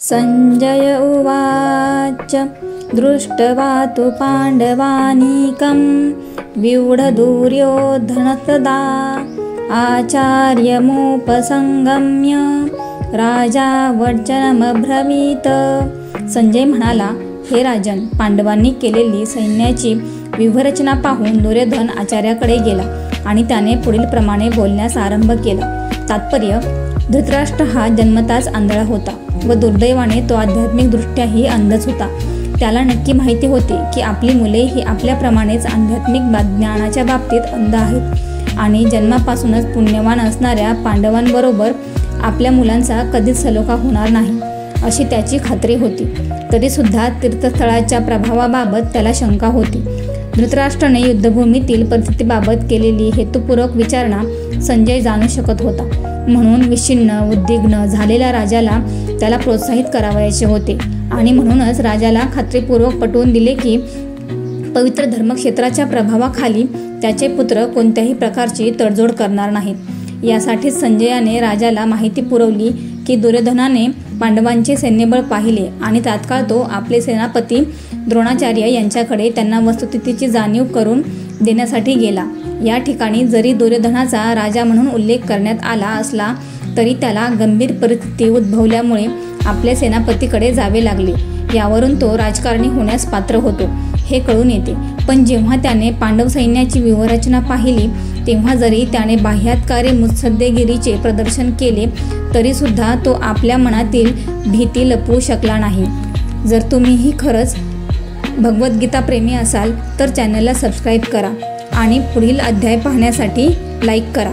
संजय उवाच दृष्ट्वा तु पाण्डवानीकं व्यूढदुर्योधनस्तदा आचार्यमुपसंगम्य राजा वचनमब्रवीत। संजय म्हणाला, हे राजन, पांडवांनी केलेली सैन्याची व्यूहरचना पाहून दुर्योधन आचार्याकडे गेला आणि त्याने पुढील प्रमाणे बोलण्यास आरंभ केला। तात्पर्य: धृतराष्ट्र हा जन्मताच आंधळा होता व दुर्दैवाने तो आध्यात्मिकदृष्ट्याही अंधच होता। त्याला नक्की माहिती होते की आपली मुले ही आपल्याप्रमाणेच आध्यात्मिक ज्ञानाच्या बाबतीत अंध आहेत आणि जन्मापासूनच पुण्यवान असणाऱ्या पांडवांबरोबर आपल्या मुलांचा कधीच सलोखा होणार नाही अशी त्याची खात्री होती। तरीसुद्धा तीर्थस्थळाच्या प्रभावाबाबत त्याला शंका होती। धृतराष्ट्राने युद्धभूमीतील परिस्थितीबाबत केलेली हेतुपूर्वक विचारणा संजय जाणू शकत होता, म्हणून विषण्ण उद्विग्न झालेल्या राजाला त्याला प्रोत्साहित करावयाचे होते आणि म्हणूनच राजाला खात्रीपूर्वक पटवून दिले की पवित्र धर्मक्षेत्राच्या प्रभावाखाली त्याचे पुत्र कोणत्याही प्रकारची तडजोड करणार नाहीत। यासाठीच संजयाने राजाला माहिती पुरवली की दुर्योधनाने पांडवांचे सैन्यबळ पाहिले आणि तात्काळ तो आपले सेनापती द्रोणाचार्य यांच्याकडे त्यांना वस्तुस्थितीची जाणीव करून देण्यासाठी गेला। या ठिकाणी जरी दुर्योधनाचा राजा म्हणून उल्लेख करण्यात आला असला तरी त्याला गंभीर परिस्थिती उद्भवल्यामुळे आपल्या सेनापतीकडे जावे लागले। यावरून तो राजकारणी होण्यास पात्र होतो हे कळून येते। पण जेव्हा त्याने पांडव सैन्याची व्यूहरचना पाहिली तेव्हा जरी त्याने बाह्यात्कारे मुत्सद्देगिरीचे प्रदर्शन केले तरीसुद्धा तो आपल्या मनातील भीती लपवू शकला नाही। जर तुम्हीही खरंच भगवद्गीता प्रेमी असाल तर चॅनलला सबस्क्राईब करा आणि पुढील अध्याय पाहण्यासाठी लाईक करा।